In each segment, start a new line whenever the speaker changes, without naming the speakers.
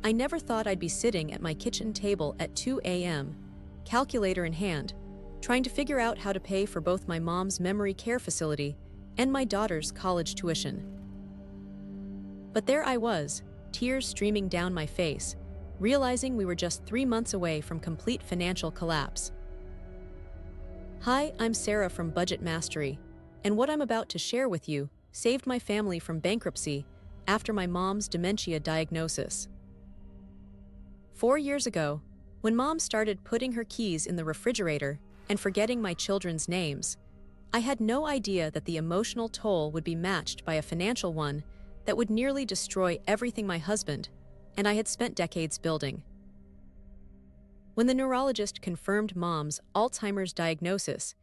I never thought I'd be sitting at my kitchen table at 2 a.m., calculator in hand, trying to figure out how to pay for both my mom's memory care facility and my daughter's college tuition. But there I was, tears streaming down my face, realizing we were just 3 months away from complete financial collapse. Hi, I'm Sarah from Budget Mastery, and what I'm about to share with you saved my family from bankruptcy after my mom's dementia diagnosis. 4 years ago, when Mom started putting her keys in the refrigerator and forgetting my children's names, I had no idea that the emotional toll would be matched by a financial one that would nearly destroy everything my husband and I had spent decades building. When the neurologist confirmed Mom's Alzheimer's diagnosis,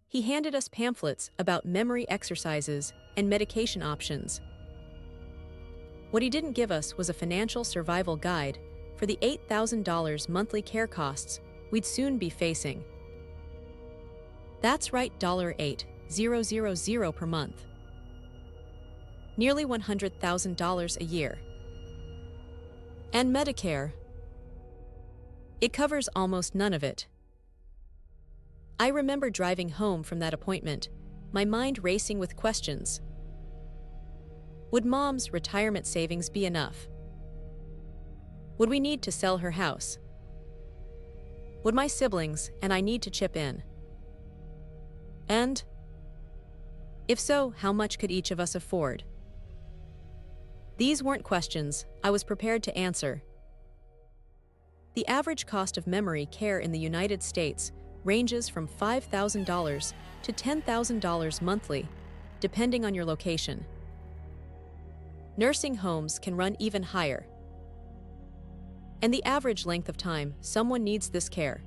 he handed us pamphlets about memory exercises and medication options. What he didn't give us was a financial survival guide for the $8,000 monthly care costs we'd soon be facing. That's right, $8,000 per month. Nearly $100,000 a year. And Medicare, it covers almost none of it. I remember driving home from that appointment, my mind racing with questions. Would Mom's retirement savings be enough? Would we need to sell her house? Would my siblings and I need to chip in? And if so, how much could each of us afford? These weren't questions I was prepared to answer. The average cost of memory care in the United States ranges from $5,000 to $10,000 monthly, depending on your location. Nursing homes can run even higher. And the average length of time someone needs this care: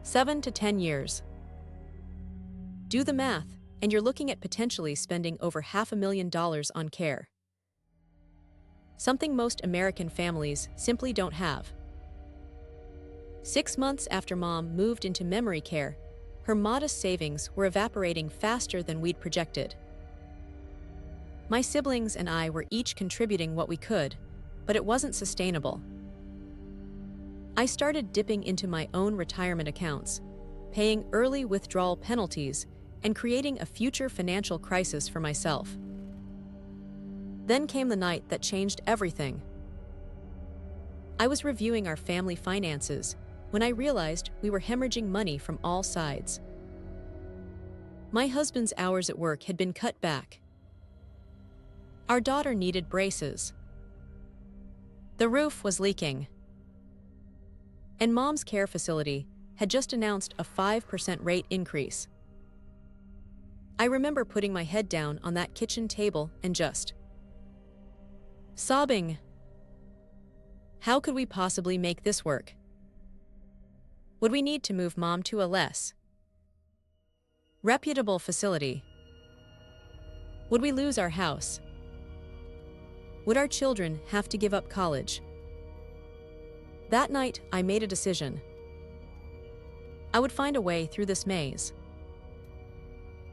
7 to 10 years. Do the math, and you're looking at potentially spending over $500,000 on care. Something most American families simply don't have. 6 months after Mom moved into memory care, her modest savings were evaporating faster than we'd projected. My siblings and I were each contributing what we could, but it wasn't sustainable. I started dipping into my own retirement accounts, paying early withdrawal penalties, and creating a future financial crisis for myself. Then came the night that changed everything. I was reviewing our family finances when I realized we were hemorrhaging money from all sides. My husband's hours at work had been cut back. Our daughter needed braces. The roof was leaking. And Mom's care facility had just announced a 5% rate increase. I remember putting my head down on that kitchen table and just sobbing. How could we possibly make this work? Would we need to move Mom to a less reputable facility? Would we lose our house? Would our children have to give up college? That night, I made a decision. I would find a way through this maze.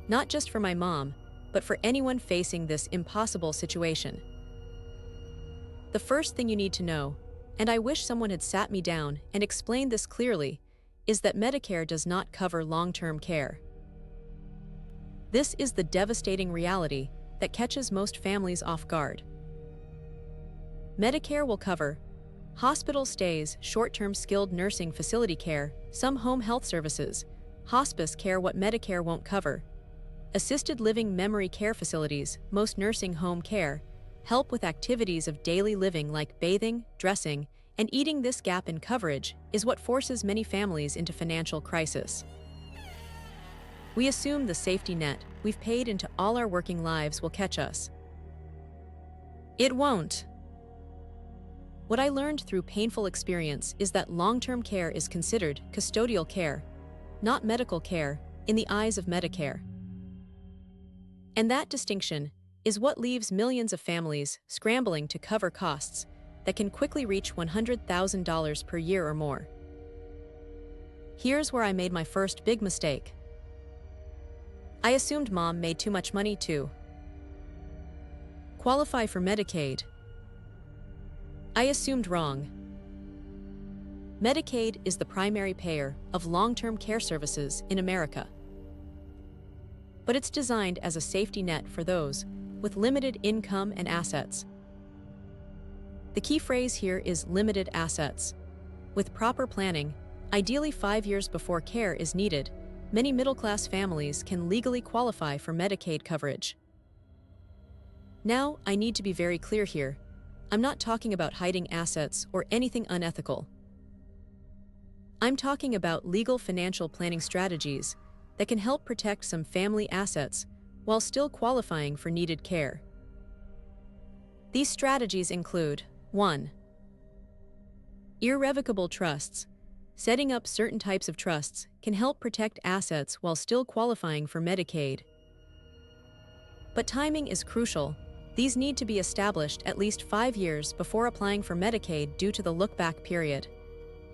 Not just for my mom, but for anyone facing this impossible situation. The first thing you need to know, and I wish someone had sat me down and explained this clearly, is that Medicare does not cover long-term care. This is the devastating reality that catches most families off guard. Medicare will cover hospital stays, short-term skilled nursing facility care, some home health services, hospice care. What Medicare won't cover: assisted living memory care facilities, most nursing home care, help with activities of daily living like bathing, dressing, and eating. This gap in coverage is what forces many families into financial crisis. We assume the safety net we've paid into all our working lives will catch us. It won't. What I learned through painful experience is that long-term care is considered custodial care, not medical care, in the eyes of Medicare. And that distinction is what leaves millions of families scrambling to cover costs that can quickly reach $100,000 per year or more. Here's where I made my first big mistake. I assumed Mom made too much money to qualify for Medicaid. I assumed wrong. Medicaid is the primary payer of long-term care services in America. But it's designed as a safety net for those with limited income and assets. The key phrase here is limited assets. With proper planning, ideally 5 years before care is needed, many middle-class families can legally qualify for Medicaid coverage. Now, I need to be very clear here. I'm not talking about hiding assets or anything unethical. I'm talking about legal financial planning strategies that can help protect some family assets while still qualifying for needed care. These strategies include 1. Irrevocable trusts. Setting up certain types of trusts can help protect assets while still qualifying for Medicaid. But timing is crucial. These need to be established at least 5 years before applying for Medicaid due to the look-back period.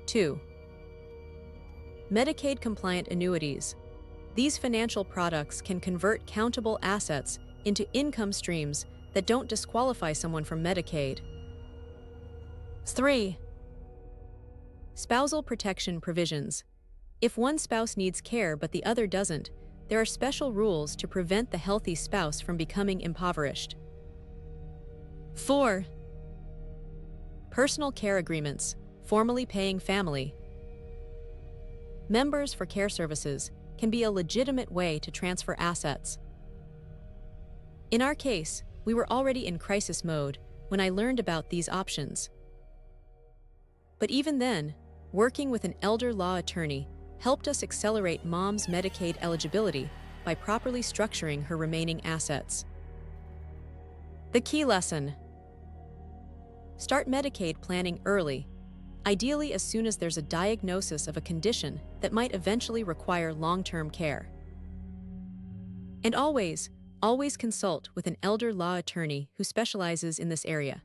2. Medicaid-compliant annuities. These financial products can convert countable assets into income streams that don't disqualify someone from Medicaid. 3. Spousal protection provisions. If one spouse needs care but the other doesn't, there are special rules to prevent the healthy spouse from becoming impoverished. 4. Personal care agreements, formally paying family. Members for care services can be a legitimate way to transfer assets. In our case, we were already in crisis mode when I learned about these options. But even then, working with an elder law attorney helped us accelerate Mom's Medicaid eligibility by properly structuring her remaining assets. The key lesson: start Medicaid planning early, ideally as soon as there's a diagnosis of a condition that might eventually require long-term care. And always consult with an elder law attorney who specializes in this area.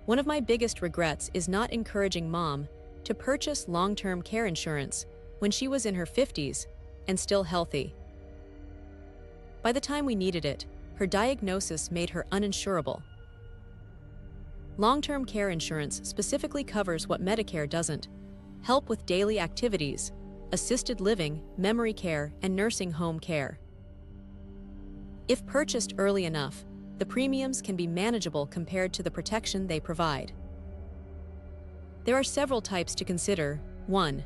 One of my biggest regrets is not encouraging Mom to purchase long-term care insurance when she was in her 50s and still healthy. By the time we needed it, her diagnosis made her uninsurable. Long-term care insurance specifically covers what Medicare doesn't: help with daily activities, assisted living, memory care, and nursing home care. If purchased early enough, the premiums can be manageable compared to the protection they provide. There are several types to consider. 1.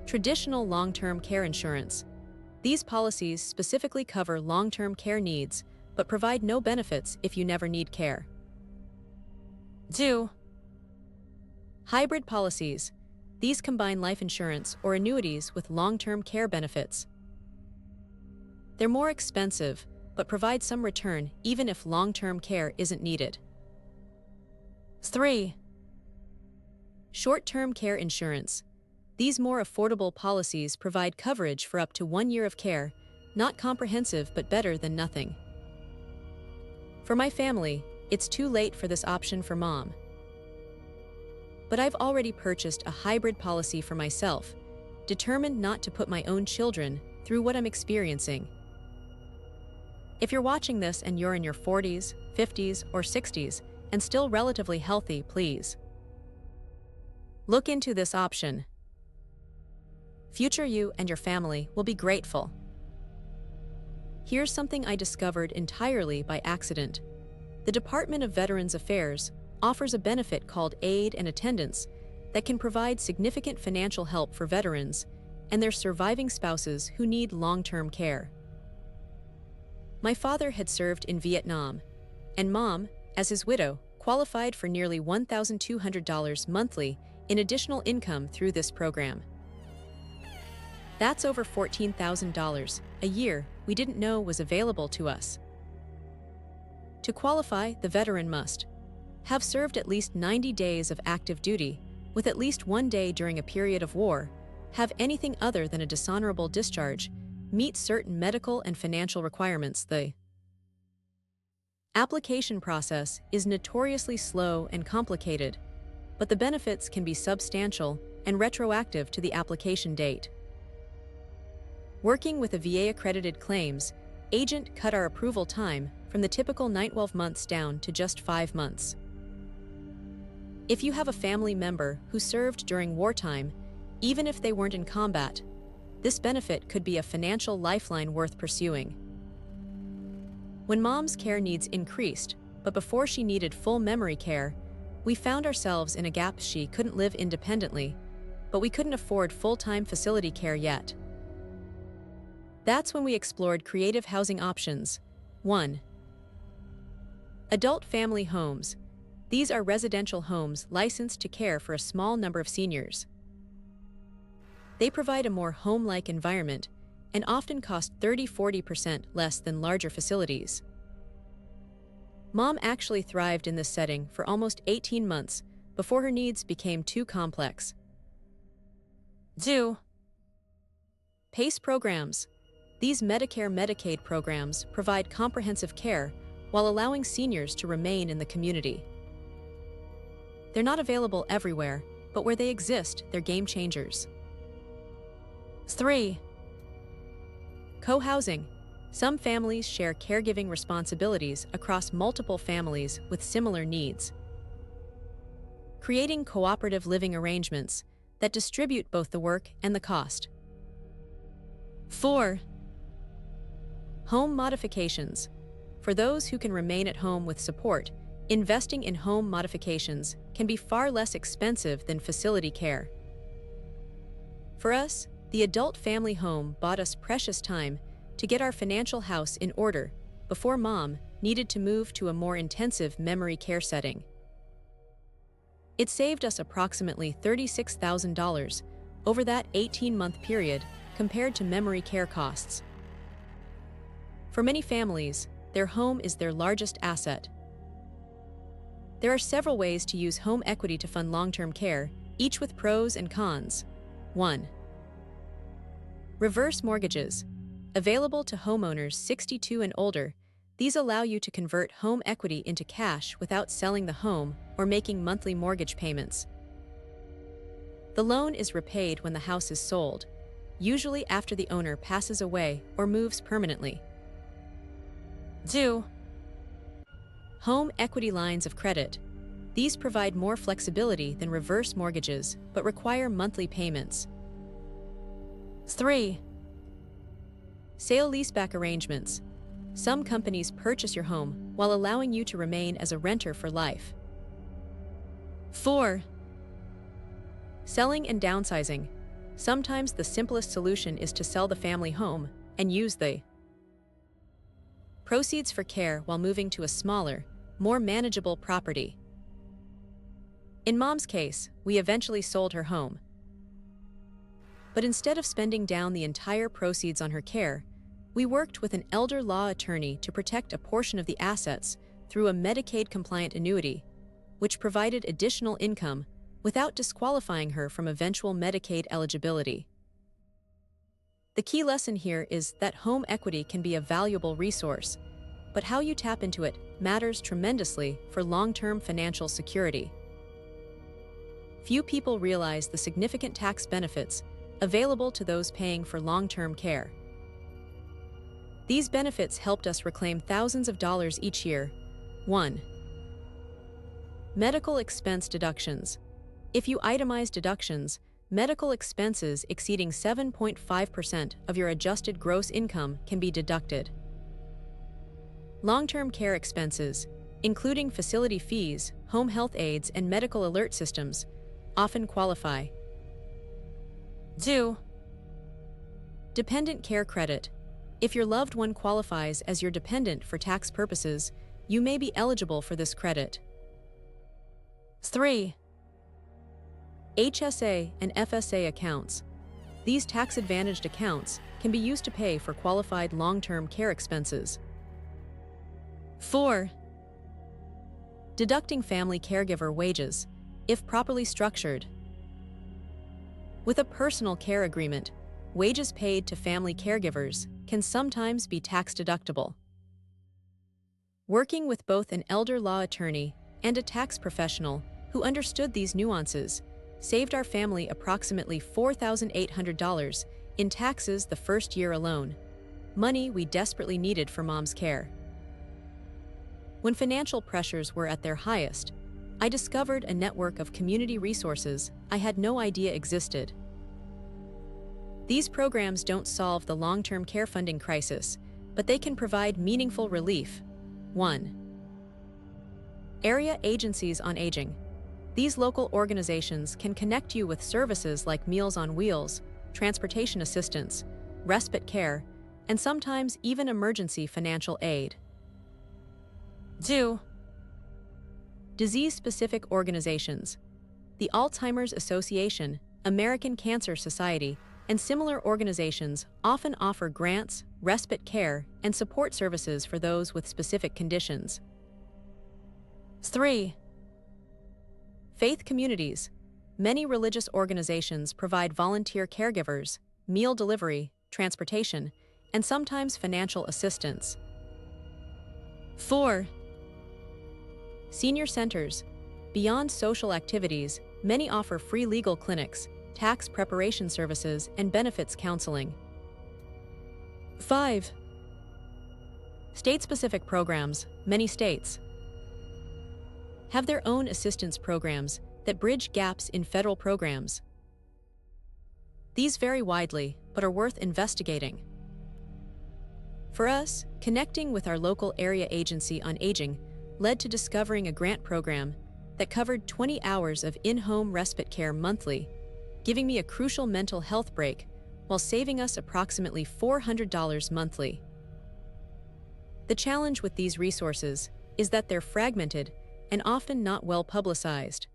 Traditional long-term care insurance. These policies specifically cover long-term care needs, but provide no benefits if you never need care. 2. Hybrid policies. These combine life insurance or annuities with long-term care benefits. They're more expensive, but provide some return even if long-term care isn't needed. 3. Short-term care insurance. These more affordable policies provide coverage for up to 1 year of care, not comprehensive but better than nothing. For my family, it's too late for this option for Mom. But I've already purchased a hybrid policy for myself, determined not to put my own children through what I'm experiencing. If you're watching this and you're in your 40s, 50s, or 60s and still relatively healthy, please look into this option. Future you and your family will be grateful. Here's something I discovered entirely by accident. The Department of Veterans Affairs offers a benefit called Aid and Attendance that can provide significant financial help for veterans and their surviving spouses who need long-term care. My father had served in Vietnam, and Mom, as his widow, qualified for nearly $1,200 monthly in additional income through this program. That's over $14,000 a year we didn't know was available to us. To qualify, the veteran must have served at least 90 days of active duty, with at least 1 day during a period of war, have anything other than a dishonorable discharge, meet certain medical and financial requirements. The application process is notoriously slow and complicated, but the benefits can be substantial and retroactive to the application date. Working with a VA-accredited claims agent cut our approval time from the typical 9-12 months down to just 5 months. If you have a family member who served during wartime, even if they weren't in combat, this benefit could be a financial lifeline worth pursuing. When Mom's care needs increased, but before she needed full memory care, we found ourselves in a gap. She couldn't live independently, but we couldn't afford full-time facility care yet. That's when we explored creative housing options. 1. Adult family homes. These are residential homes licensed to care for a small number of seniors. They provide a more home-like environment and often cost 30–40% less than larger facilities. Mom actually thrived in this setting for almost 18 months before her needs became too complex. 2. PACE programs. These Medicare/Medicaid programs provide comprehensive care while allowing seniors to remain in the community. They're not available everywhere, but where they exist, they're game changers. 3. Co-housing. Some families share caregiving responsibilities across multiple families with similar needs, creating cooperative living arrangements that distribute both the work and the cost. 4. Home modifications. For those who can remain at home with support, investing in home modifications can be far less expensive than facility care. For us, the adult family home bought us precious time to get our financial house in order before Mom needed to move to a more intensive memory care setting. It saved us approximately $36,000 over that 18-month period compared to memory care costs. For many families, their home is their largest asset. There are several ways to use home equity to fund long-term care, each with pros and cons. 1. Reverse mortgages. Available to homeowners 62 and older, these allow you to convert home equity into cash without selling the home or making monthly mortgage payments. The loan is repaid when the house is sold, usually after the owner passes away or moves permanently. 2. Home equity lines of credit. These provide more flexibility than reverse mortgages but require monthly payments. 3. Sale-leaseback arrangements. Some companies purchase your home while allowing you to remain as a renter for life. 4. Selling and downsizing. Sometimes the simplest solution is to sell the family home and use the proceeds for care while moving to a smaller, more manageable property. In Mom's case, we eventually sold her home. But instead of spending down the entire proceeds on her care, we worked with an elder law attorney to protect a portion of the assets through a Medicaid-compliant annuity, which provided additional income without disqualifying her from eventual Medicaid eligibility. The key lesson here is that home equity can be a valuable resource, but how you tap into it matters tremendously for long-term financial security. Few people realize the significant tax benefits available to those paying for long-term care. These benefits helped us reclaim thousands of dollars each year. 1. Medical expense deductions. If you itemize deductions, medical expenses exceeding 7.5% of your adjusted gross income can be deducted. Long-term care expenses, including facility fees, home health aides, and medical alert systems, often qualify. 2. Dependent care credit. If your loved one qualifies as your dependent for tax purposes, you may be eligible for this credit. 3. HSA and FSA accounts. These tax-advantaged accounts can be used to pay for qualified long-term care expenses. 4. Deducting family caregiver wages, if properly structured. With a personal care agreement, wages paid to family caregivers can sometimes be tax-deductible. Working with both an elder law attorney and a tax professional who understood these nuances saved our family approximately $4,800 in taxes the first year alone, money we desperately needed for Mom's care. When financial pressures were at their highest, I discovered a network of community resources I had no idea existed. These programs don't solve the long-term care funding crisis, but they can provide meaningful relief. 1. Area Agencies on Aging. These local organizations can connect you with services like Meals on Wheels, transportation assistance, respite care, and sometimes even emergency financial aid. 2. Disease-specific organizations. The Alzheimer's Association, American Cancer Society, and similar organizations often offer grants, respite care, and support services for those with specific conditions. 3. Faith communities. Many religious organizations provide volunteer caregivers, meal delivery, transportation, and sometimes financial assistance. 4. Senior centers. Beyond social activities, many offer free legal clinics, tax preparation services, and benefits counseling. 5. State-specific programs. Many states have their own assistance programs that bridge gaps in federal programs. These vary widely, but are worth investigating. For us, connecting with our local area agency on aging led to discovering a grant program that covered 20 hours of in-home respite care monthly, giving me a crucial mental health break while saving us approximately $400 monthly. The challenge with these resources is that they're fragmented and often not well publicized.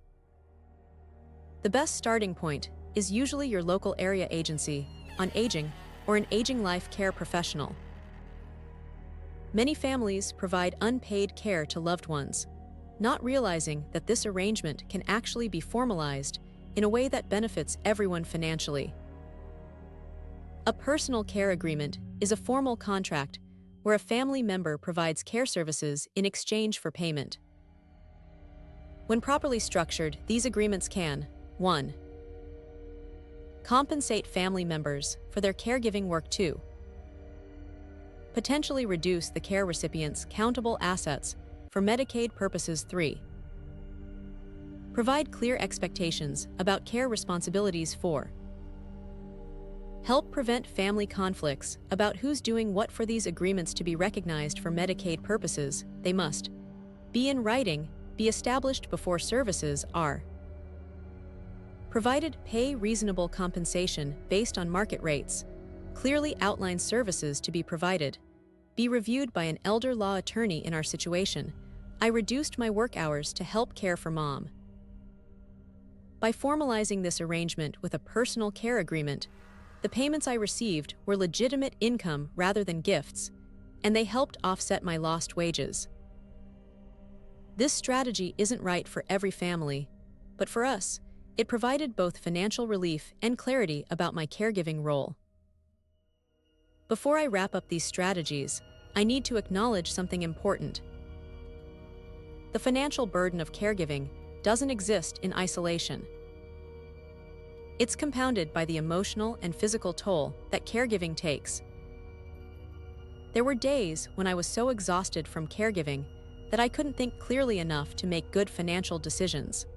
The best starting point is usually your local area agency on aging or an aging life care professional. Many families provide unpaid care to loved ones, not realizing that this arrangement can actually be formalized in a way that benefits everyone financially. A personal care agreement is a formal contract where a family member provides care services in exchange for payment. When properly structured, these agreements can 1. Compensate family members for their caregiving work. 2. Potentially reduce the care recipient's countable assets for Medicaid purposes. 3. Provide clear expectations about care responsibilities. 4. Help prevent family conflicts about who's doing what. For these agreements to be recognized for Medicaid purposes, they must be in writing, be established before services are provided, pay reasonable compensation based on market rates, clearly outline services to be provided, be reviewed by an elder law attorney. In our situation, I reduced my work hours to help care for Mom. By formalizing this arrangement with a personal care agreement, the payments I received were legitimate income rather than gifts, and they helped offset my lost wages. This strategy isn't right for every family, but for us, it provided both financial relief and clarity about my caregiving role. Before I wrap up these strategies, I need to acknowledge something important. The financial burden of caregiving doesn't exist in isolation. It's compounded by the emotional and physical toll that caregiving takes. There were days when I was so exhausted from caregiving that I couldn't think clearly enough to make good financial decisions.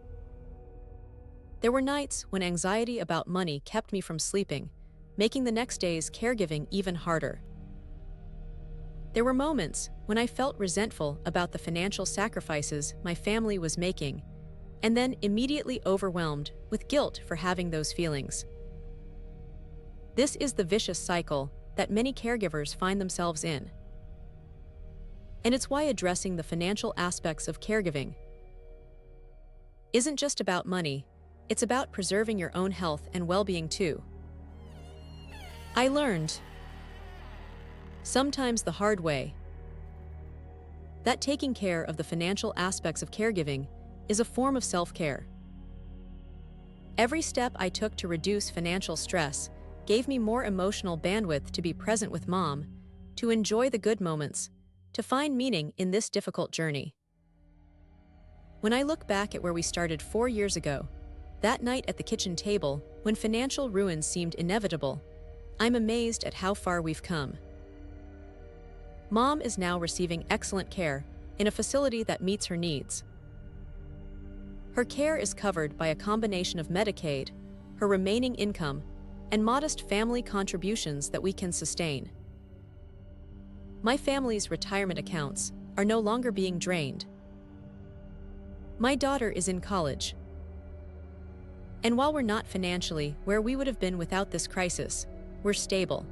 There were nights when anxiety about money kept me from sleeping, making the next day's caregiving even harder. There were moments when I felt resentful about the financial sacrifices my family was making, and then immediately overwhelmed with guilt for having those feelings. This is the vicious cycle that many caregivers find themselves in. And it's why addressing the financial aspects of caregiving isn't just about money, it's about preserving your own health and well-being too. I learned, sometimes the hard way, that taking care of the financial aspects of caregiving is a form of self-care. Every step I took to reduce financial stress gave me more emotional bandwidth to be present with Mom, to enjoy the good moments, to find meaning in this difficult journey. When I look back at where we started 4 years ago, that night at the kitchen table, when financial ruin seemed inevitable, I'm amazed at how far we've come. Mom is now receiving excellent care, in a facility that meets her needs. Her care is covered by a combination of Medicaid, her remaining income, and modest family contributions that we can sustain. My family's retirement accounts are no longer being drained. My daughter is in college. And while we're not financially where we would have been without this crisis, we're stable.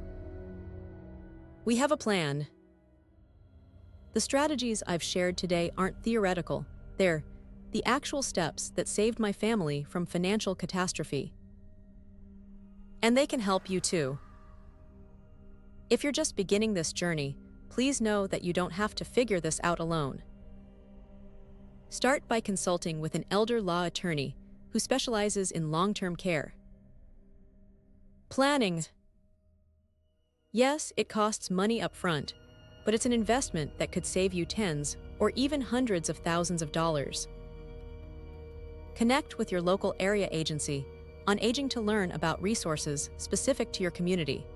We have a plan. The strategies I've shared today aren't theoretical, they're the actual steps that saved my family from financial catastrophe. And they can help you too. If you're just beginning this journey, please know that you don't have to figure this out alone. Start by consulting with an elder law attorney who specializes in long-term care. Planning. Yes, it costs money up front, but it's an investment that could save you tens or even hundreds of thousands of dollars. Connect with your local area agency on aging to learn about resources specific to your community.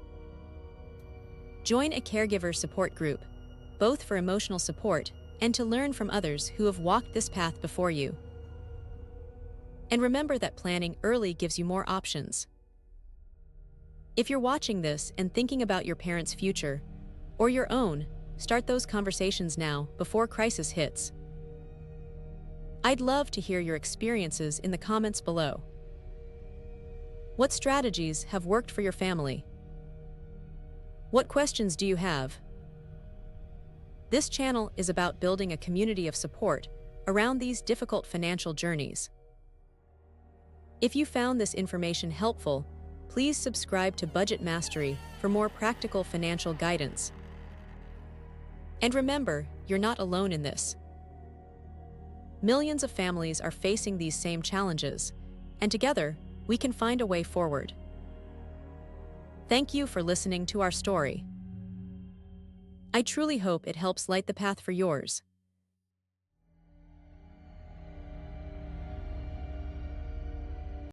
Join a caregiver support group, both for emotional support and to learn from others who have walked this path before you. And remember that planning early gives you more options. If you're watching this and thinking about your parents' future, or your own, start those conversations now before crisis hits. I'd love to hear your experiences in the comments below. What strategies have worked for your family? What questions do you have? This channel is about building a community of support around these difficult financial journeys. If you found this information helpful, please subscribe to Budget Mastery for more practical financial guidance. And remember, you're not alone in this. Millions of families are facing these same challenges, and together, we can find a way forward. Thank you for listening to our story. I truly hope it helps light the path for yours.